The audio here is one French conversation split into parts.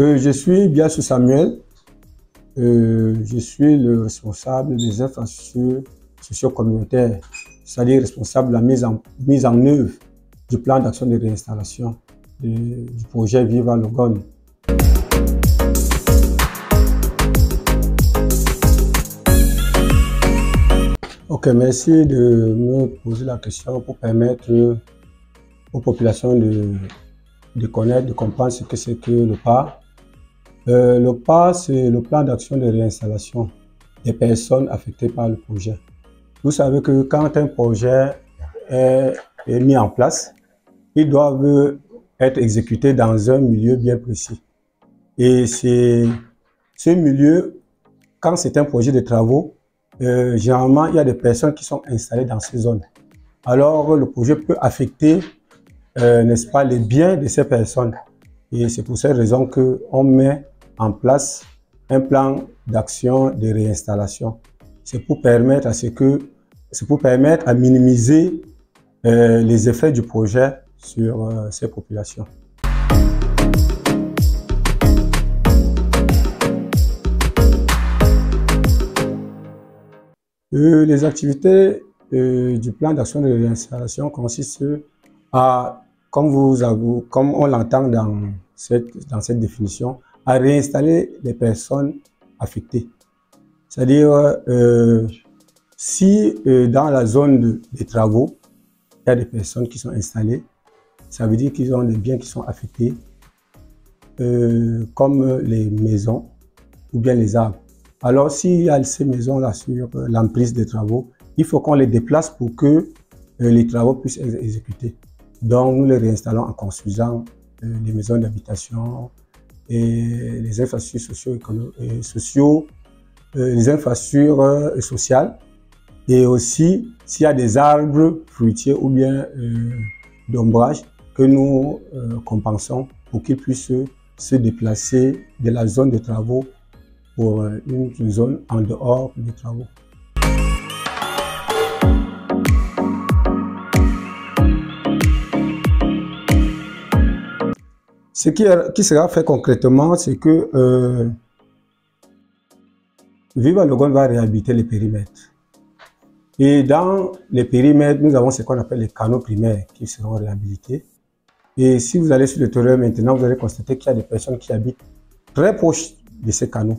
Je suis Biassou Samuel. Je suis le responsable des infrastructures socio-communautaires, c'est-à-dire responsable de la mise en œuvre du plan d'action de réinstallation du projet Viva Logone. Ok, merci de me poser la question pour permettre aux populations de connaître, de comprendre ce que c'est que le PAR. Le PAR, c'est le plan d'action de réinstallation des personnes affectées par le projet. Vous savez que quand un projet est mis en place, ils doivent être exécutés dans un milieu bien précis. Et c'est ce milieu, quand c'est un projet de travaux, généralement, il y a des personnes qui sont installées dans ces zones. Alors, le projet peut affecter, n'est-ce pas, les biens de ces personnes. Et c'est pour cette raison qu'on met en place un plan d'action de réinstallation. C'est pour permettre à minimiser les effets du projet sur ces populations. Les activités du plan d'action de réinstallation consistent à, comme on l'entend dans cette définition, à réinstaller les personnes affectées. C'est-à-dire, si dans la zone des travaux, il y a des personnes qui sont installées, ça veut dire qu'ils ont des biens qui sont affectés, comme les maisons ou bien les arbres. Alors, s'il y a ces maisons-là sur l'emprise des travaux, il faut qu'on les déplace pour que les travaux puissent être exécutés. Donc, nous les réinstallons en construisant les maisons d'habitation et les infrastructures les infrastructures sociales. Et aussi, s'il y a des arbres fruitiers ou bien d'ombrage que nous compensons pour qu'ils puissent se déplacer de la zone de travaux pour une zone en dehors des travaux. Ce qui sera fait concrètement, c'est que Viva Logone va réhabiliter les périmètres. Et dans les périmètres, nous avons ce qu'on appelle les canaux primaires qui seront réhabilités. Et si vous allez sur le terrain maintenant, vous allez constater qu'il y a des personnes qui habitent très proches de ces canaux.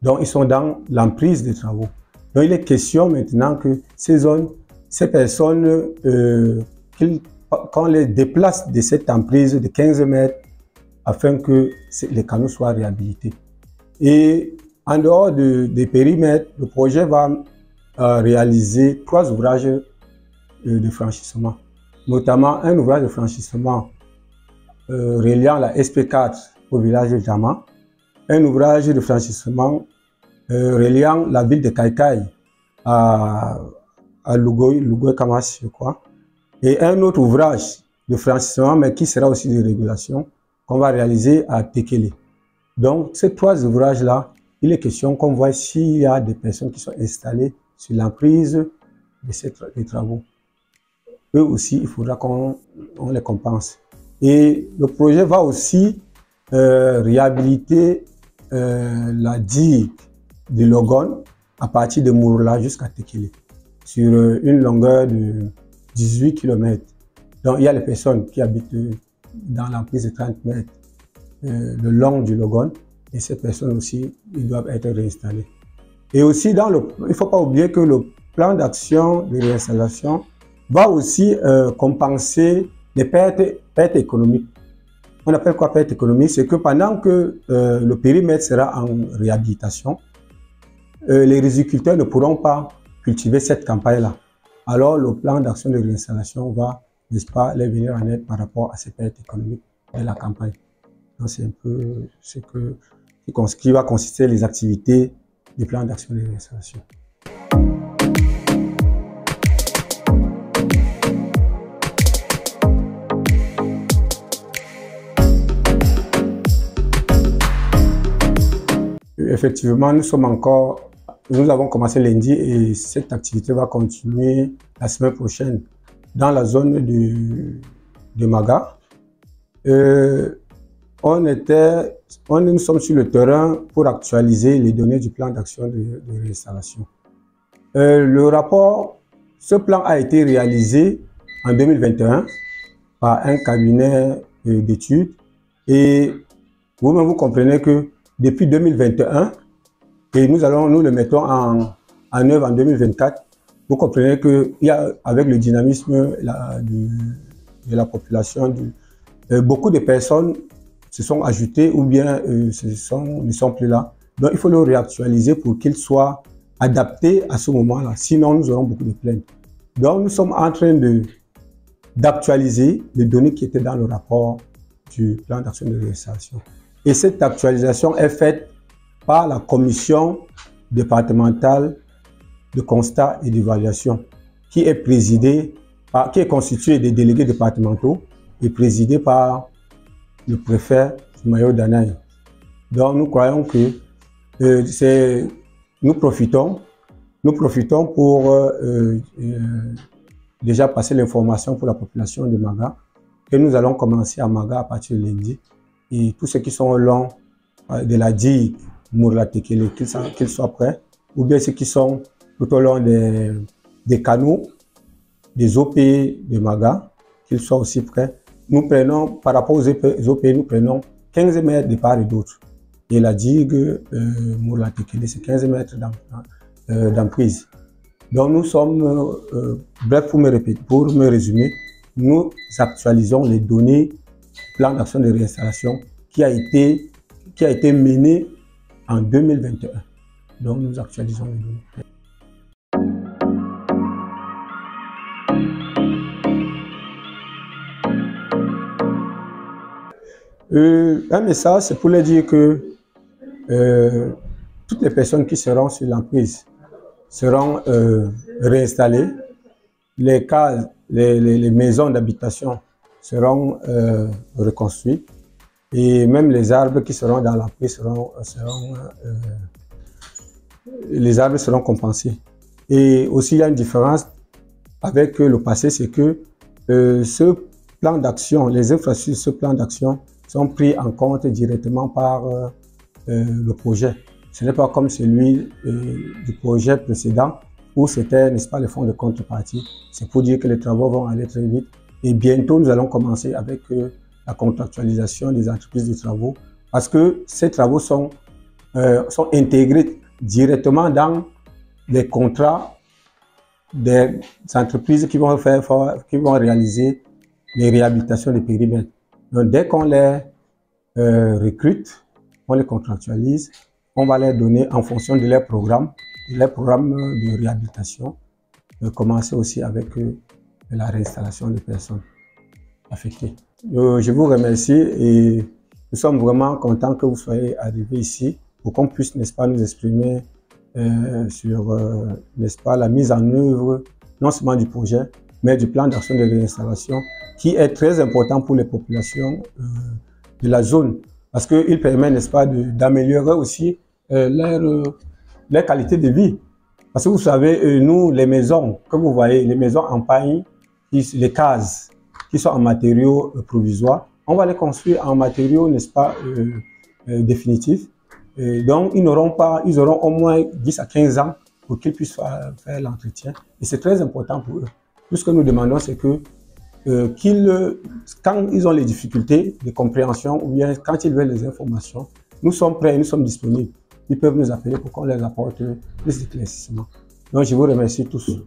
Donc, ils sont dans l'emprise des travaux. Donc, il est question maintenant que ces personnes, qu'on les déplace de cette emprise de 15 mètres afin que les canaux soient réhabilités. Et en dehors des périmètres, le projet va réaliser 3 ouvrages de franchissement, notamment un ouvrage de franchissement reliant la SP4 au village de Jama, un ouvrage de franchissement reliant la ville de Kaikai à Lougoy Kamas, je crois, et un autre ouvrage de franchissement, mais qui sera aussi de régulation, qu'on va réaliser à Tekele. Donc, ces 3 ouvrages-là, il est question qu'on voit s'il y a des personnes qui sont installées sur l'emprise des travaux. Eux aussi, il faudra qu'on les compense. Et le projet va aussi réhabiliter la digue de Logone à partir de Mouroula jusqu'à Tekele, sur une longueur de 18 km. Donc, il y a les personnes qui habitent dans l'emprise de 30 mètres le long du Logone, et ces personnes aussi, ils doivent être réinstallées. Et aussi, il ne faut pas oublier que le plan d'action de réinstallation va aussi compenser les pertes économiques. On appelle quoi perte économique? C'est que pendant que le périmètre sera en réhabilitation, les riziculteurs ne pourront pas cultiver cette campagne-là. Alors, le plan d'action de réinstallation va, n'est-ce pas, les venir en aide par rapport à ces pertes économiques de la campagne. Donc, c'est un peu ce qui va consister les activités du plan d'action de réinstallation. Effectivement, nous avons commencé lundi et cette activité va continuer la semaine prochaine dans la zone de Maga. nous sommes sur le terrain pour actualiser les données du plan d'action de réinstallation. Ce plan a été réalisé en 2021 par un cabinet d'études et vous-même vous comprenez que depuis 2021, et nous le mettons en œuvre en 2024, vous comprenez qu'il y a, avec le dynamisme de la population, beaucoup de personnes se sont ajoutées ou bien ne sont plus là. Donc il faut le réactualiser pour qu'il soit adapté à ce moment-là. Sinon, nous aurons beaucoup de plaintes. Donc nous sommes en train d'actualiser les données qui étaient dans le rapport du plan d'action de réinstallation. Et cette actualisation est faite par la commission départementale de constat et d'évaluation qui est constituée des délégués départementaux et présidée par le préfet Mayo Danaï. Donc nous croyons que nous profitons pour déjà passer l'information pour la population de Maga et nous allons commencer à Maga à partir de lundi. Et tous ceux qui sont au long de la digue Mourla-Tekele, qu'ils soient prêts, ou bien ceux qui sont tout au long des canaux, des OP de Maga, qu'ils soient aussi prêts. Nous prenons, par rapport aux OP, nous prenons 15 mètres de part et d'autre. Et la digue Mourla-Tekele, c'est 15 mètres d'emprise. Donc nous sommes, bref, pour me résumer, nous actualisons les données plan d'action de réinstallation qui a été mené en 2021. Donc nous actualisons les données. Un message, c'est pour leur dire que toutes les personnes qui seront sur l'emprise seront réinstallées. Les cases, les maisons d'habitation seront reconstruites et même les arbres qui seront dans l'emprise seront compensés. Et aussi, il y a une différence avec le passé, c'est que ce plan d'action, les infrastructures de ce plan d'action sont pris en compte directement par le projet. Ce n'est pas comme celui du projet précédent où c'était, n'est-ce pas, les fonds de contrepartie. C'est pour dire que les travaux vont aller très vite. Et bientôt, nous allons commencer avec la contractualisation des entreprises de travaux parce que ces travaux sont intégrés directement dans les contrats des entreprises qui vont réaliser les réhabilitations des périmètres. Donc, dès qu'on les recrute, on les contractualise, on va les donner en fonction de leurs programmes de réhabilitation, commencer aussi avec la réinstallation des personnes affectées. Je vous remercie et nous sommes vraiment contents que vous soyez arrivés ici pour qu'on puisse, n'est-ce pas, nous exprimer sur, n'est-ce pas, la mise en œuvre non seulement du projet, mais du plan d'action de réinstallation qui est très important pour les populations de la zone parce qu'il permet, n'est-ce pas, d'améliorer aussi leur qualité de vie. Parce que vous savez, nous, les maisons, comme vous voyez, les maisons en paille, les cases qui sont en matériaux provisoires, on va les construire en matériaux, n'est-ce pas, définitifs. Et donc, ils auront au moins 10 à 15 ans pour qu'ils puissent faire l'entretien. Et c'est très important pour eux. Tout ce que nous demandons, c'est que quand ils ont les difficultés de compréhension ou bien quand ils veulent les informations, nous sommes prêts, nous sommes disponibles. Ils peuvent nous appeler pour qu'on leur apporte plus d'éclaircissement. Donc, je vous remercie tous.